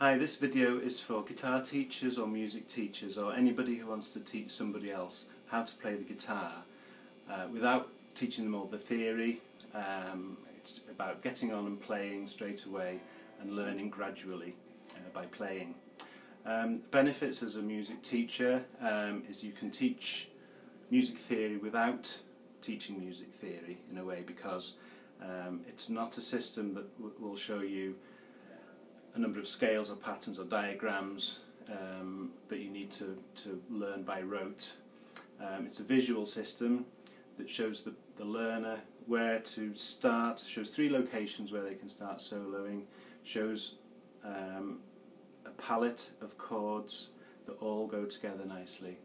Hi, this video is for guitar teachers or music teachers or anybody who wants to teach somebody else how to play the guitar without teaching them all the theory. It's about getting on and playing straight away and learning gradually by playing. Benefits as a music teacher is you can teach music theory without teaching music theory in a way, because it's not a system that will show you a number of scales or patterns or diagrams that you need to learn by rote. It's a visual system that shows the learner where to start, shows 3 locations where they can start soloing, shows a palette of chords that all go together nicely.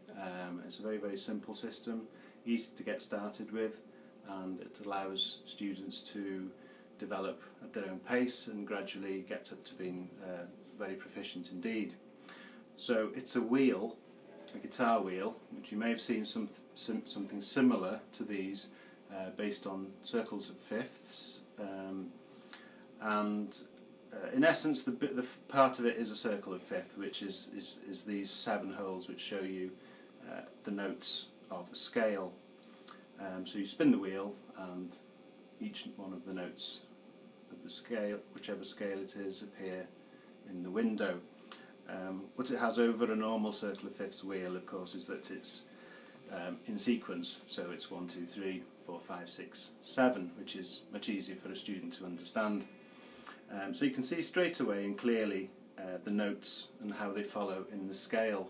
It's a very, very simple system, easy to get started with, and it allows students to develop at their own pace and gradually get up to being very proficient indeed. So it's a wheel, a guitar wheel, which you may have seen something similar to these based on circles of fifths, and in essence the part of it is a circle of fifth, which is these 7 holes which show you the notes of a scale. So you spin the wheel and each one of the notes of the scale, whichever scale it is, appear in the window. What it has over a normal circle of fifths wheel, of course, is that it's in sequence, so it's 1, 2, 3, 4, 5, 6, 7, which is much easier for a student to understand. So you can see straight away and clearly the notes and how they follow in the scale.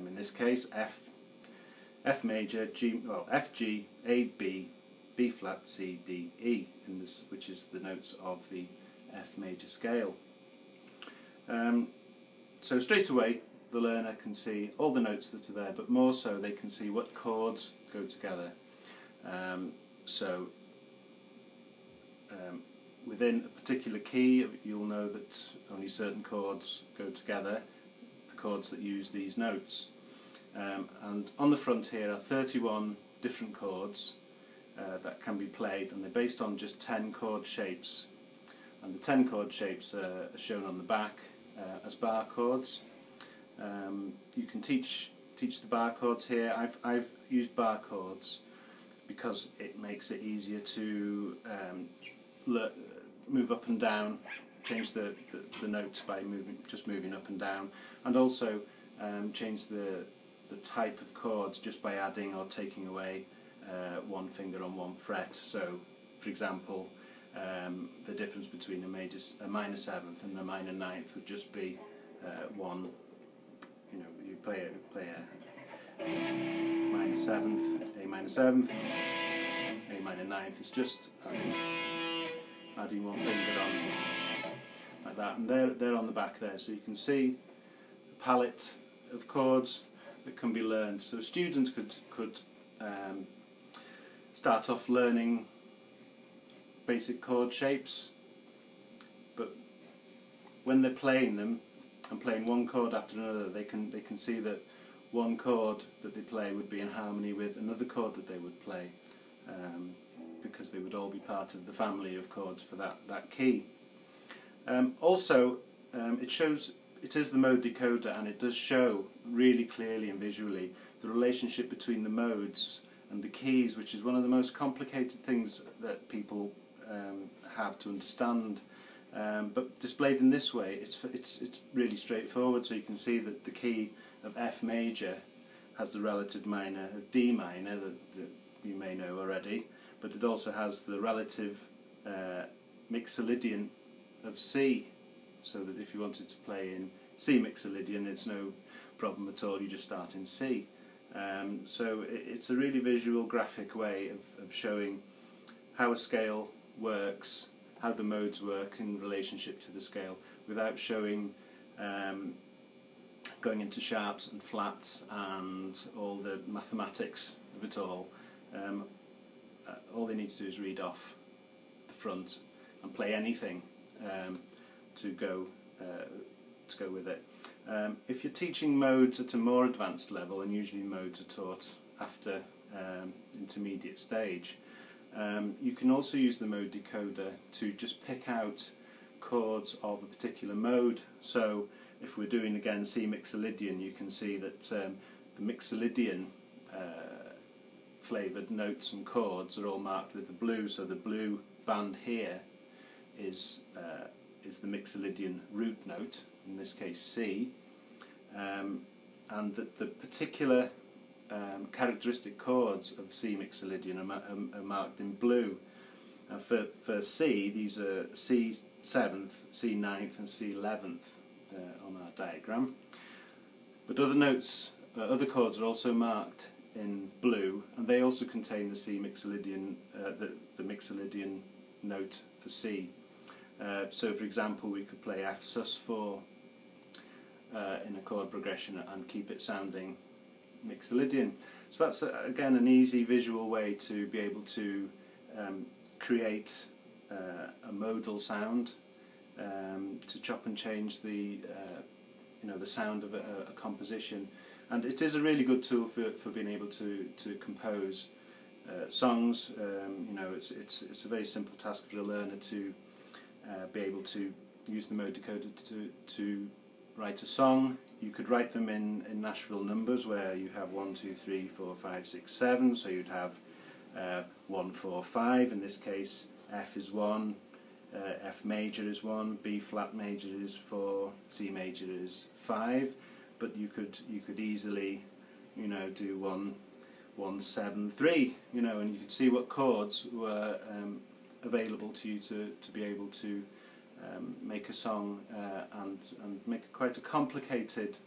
In this case, F major, F, G, A, B, B flat, C, D, E, which is the notes of the F major scale. So straight away the learner can see all the notes that are there, but more so they can see what chords go together. Within a particular key, you'll know that only certain chords go together, the chords that use these notes. And on the front here are 31 different chords that can be played, and they're based on just 10 chord shapes. And the 10 chord shapes are shown on the back as bar chords. You can teach the bar chords here. I've used bar chords because it makes it easier to move up and down, change the notes by just moving up and down, and also change the type of chords just by adding or taking away one finger on one fret. So, for example, the difference between a minor 7th and a minor 9th would just be one. You know, you play a minor 7th, A minor 7th, A minor 9th. It's just adding one finger on like that, and they're on the back there, so you can see a palette of chords that can be learned. So students could start off learning basic chord shapes, but when they're playing them and playing one chord after another, they can see that one chord that they play would be in harmony with another chord that they would play, because they would all be part of the family of chords for that key. Also, it is the mode decoder, and it does show really clearly and visually the relationship between the modes and the keys, which is one of the most complicated things that people have to understand. But displayed in this way, it's really straightforward. So you can see that the key of F major has the relative minor of D minor that you may know already, but it also has the relative mixolydian of C. So that if you wanted to play in C mixolydian, it's no problem at all, you just start in C. So it's a really visual, graphic way of showing how a scale works, how the modes work in relationship to the scale, without showing going into sharps and flats and all the mathematics of it all. All they need to do is read off the front and play anything to go with it. If you're teaching modes at a more advanced level, and usually modes are taught after intermediate stage, you can also use the mode decoder to just pick out chords of a particular mode. So if we're doing again C mixolydian, you can see that the mixolydian flavoured notes and chords are all marked with the blue. So the blue band here is the mixolydian root note, in this case C, and that the particular characteristic chords of C mixolydian are marked in blue. For C, these are C 7th, C 9th and C 11th on our diagram. But other notes, other chords are also marked in blue, and they also contain the C mixolydian, the mixolydian note for C. So for example, we could play F sus4 in a chord progression and keep it sounding mixolydian. So that's again an easy visual way to be able to create a modal sound, to chop and change the the sound of a composition, and it is a really good tool for being able to compose songs. It's a very simple task for a learner to be able to use the mode decoder to write a song. You could write them in natural numbers where you have 1, 2, 3, 4, 5, 6, 7. So you'd have 1, 4, 5. In this case, F is 1, F major is 1, B flat major is 4, C major is 5. But you could easily, do 1, 1, 7, 3. And you could see what chords were available to you to be able to make a song and make quite a complicated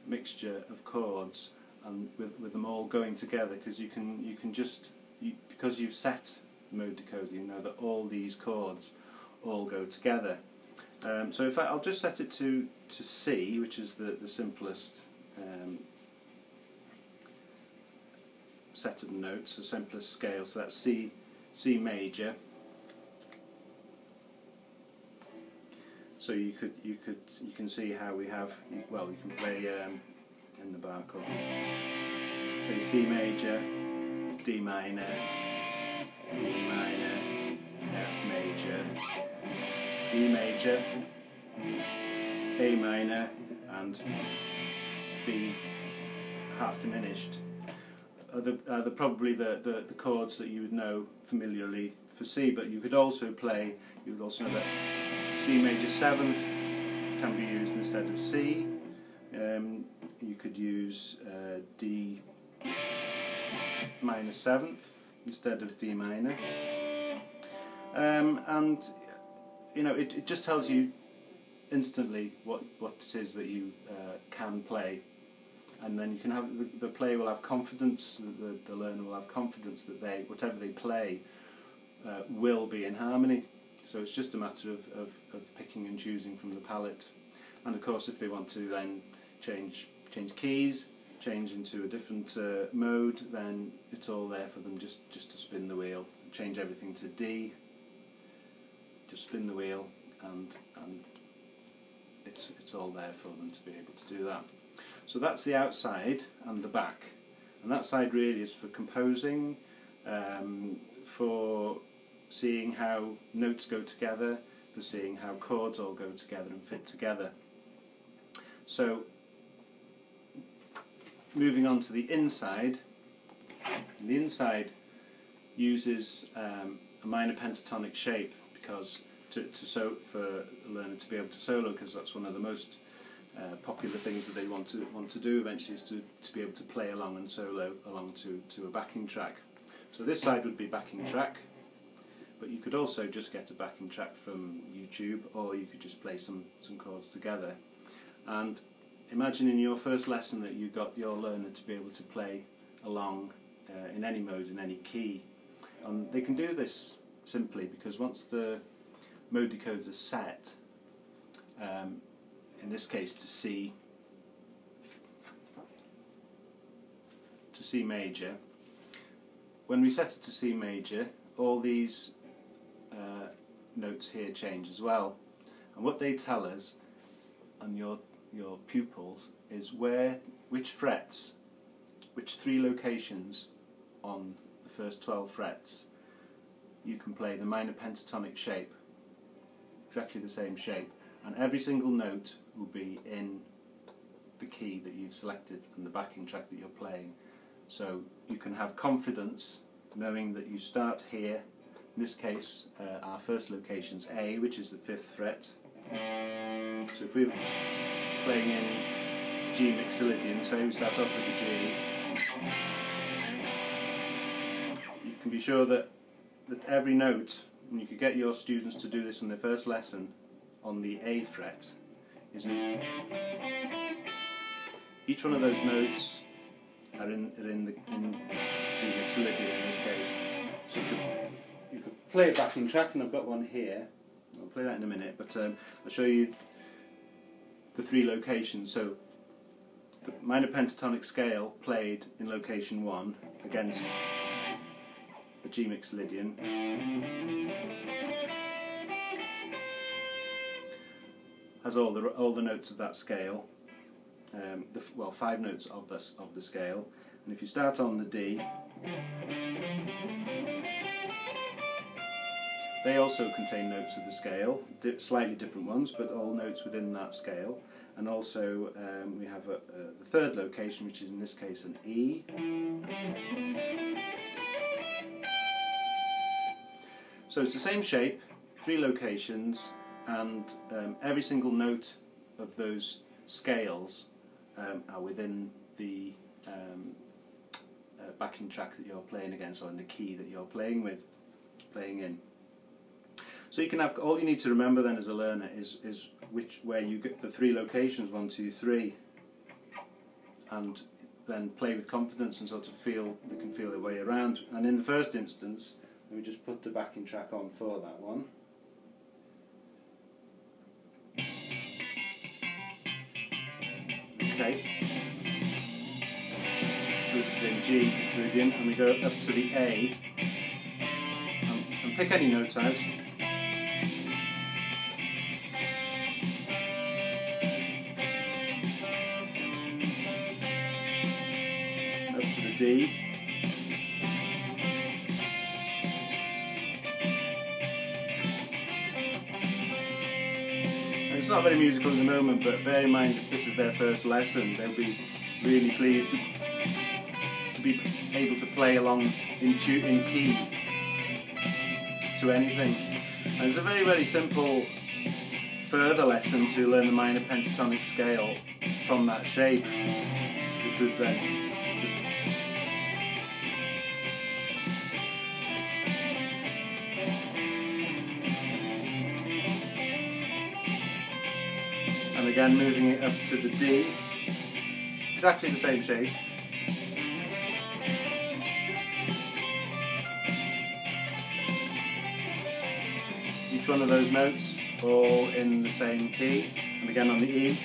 mixture of chords, and with them all going together, because you can just because you've set the mode decoder, you know that all these chords all go together. So in fact, I'll just set it to C, which is the simplest set of notes, the simplest scale. So that's C major. So you can see how we have, well, you can play in the bar chord, play C major, D minor, E minor, F major, G major, A minor, and B half diminished. Are probably the chords that you would know familiarly for C, but you could also know that C major 7th can be used instead of C. You could use D minor 7th instead of D minor. And it just tells you instantly what it is that you can play, and then you can have the player will have confidence, the learner will have confidence that whatever they play will be in harmony. So it's just a matter of picking and choosing from the palette. And of course, if they want to then change keys, change into a different mode, then it's all there for them just to spin the wheel, change everything to D, just spin the wheel, and it's all there for them to be able to do that. So that's the outside and the back. And that side really is for composing, for seeing how notes go together, for seeing how chords all go together and fit together. So moving on to the inside, the inside uses a minor pentatonic shape, because for the learner to be able to solo, because that's one of the most popular things that they want to do eventually, is to be able to play along and solo along to a backing track. So this side would be backing track, but you could also just get a backing track from YouTube, or you could just play some chords together. And imagine in your first lesson that you got your learner to be able to play along in any mode, in any key. And they can do this simply because once the mode decoder is set, in this case to C major, when we set it to C major, all these notes here change as well. And what they tell us, and your pupils, is which frets, which 3 locations on the first 12 frets you can play the minor pentatonic shape, exactly the same shape, and every single note will be in the key that you've selected and the backing track that you're playing. So you can have confidence knowing that you start here. In this case, our first location's A, which is the 5th fret. So if we're playing in G Mixolydian, say we start off with the G, you can be sure that every note, and you could get your students to do this in their first lesson, on the A fret, is each one of those notes are in G Mixolydian in this case. So you could play a backing track, and I've got one here. I'll play that in a minute, but I'll show you the 3 locations. So the minor pentatonic scale played in location 1 against a G Mixolydian has all the notes of that scale, 5 notes of the scale. And if you start on the D, they also contain notes of the scale, slightly different ones, but all notes within that scale. And also we have the 3rd location, which is in this case an E. So it's the same shape, 3 locations, and every single note of those scales are within the backing track that you're playing against, or in the key that you're playing in. So you can have, all you need to remember then as a learner is where you get the 3 locations, 1, 2, 3, and then play with confidence and sort of they can feel their way around. And in the first instance, let me just put the backing track on for that one. Okay. So this is in G Mixolydian, and we go up to the A, and pick any notes out. Up to the D. And it's not very musical at the moment, but bear in mind, if this is their first lesson, they'll be really pleased to be able to play along in key to anything. And it's a very, very simple further lesson to learn the minor pentatonic scale from that shape, which would then just and again moving it up to the D, exactly the same shape. Each one of those notes all in the same key, and again on the E.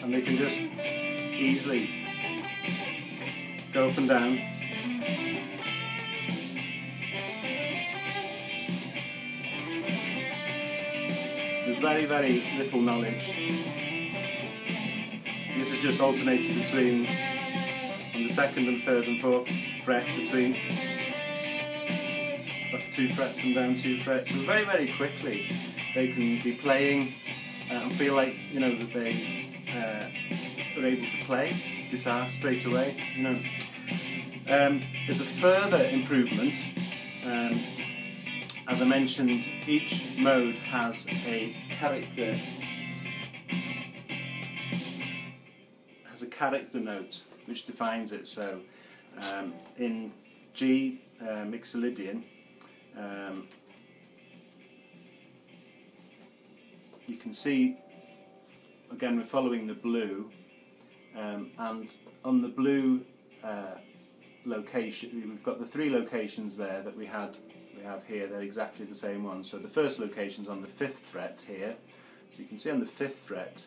And they can just easily go up and down. With very, very little knowledge. This is just alternating between on the 2nd and 3rd and 4th fret, between up 2 frets and down 2 frets. So very, very quickly they can be playing and feel like, you know, that they are able to play guitar straight away. You know, there's a further improvement. As I mentioned, each mode has a character note which defines it. So in G Mixolydian, you can see again we're following the blue, and on the blue location we've got the 3 locations there that we have here. They're exactly the same ones. So the first location's on the 5th fret here. So you can see on the 5th fret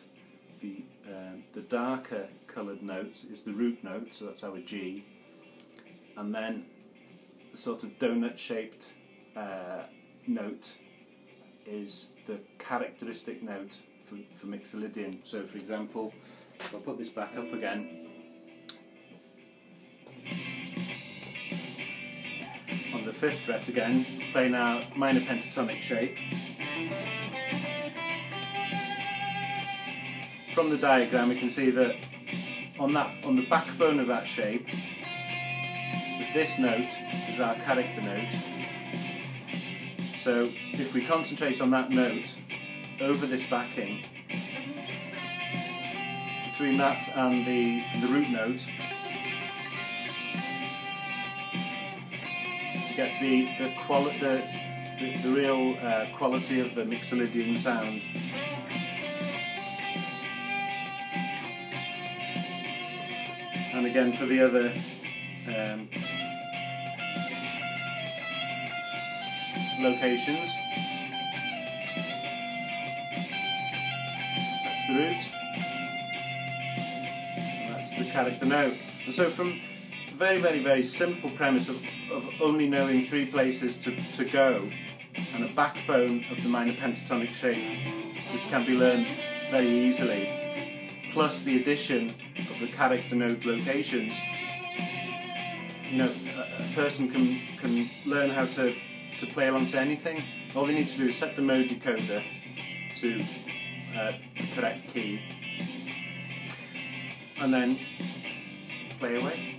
the darker coloured notes is the root note, so that's our G, and then the sort of donut shaped note is the characteristic note for Mixolydian. So for example, if I'll put this back up again, on the 5th fret again, playing our minor pentatonic shape. From the diagram we can see that on the backbone of that shape, this note is our character note. So if we concentrate on that note over this backing, between that and the root note, you get the real quality of the Mixolydian sound. And again for the other locations, that's the root, and that's the character note. And so from a very simple premise of only knowing 3 places to go, and a backbone of the minor pentatonic shape which can be learned very easily, plus the addition of the character note locations, you know, a person can learn how to play along to anything. All they need to do is set the mode decoder to the correct key and then play away.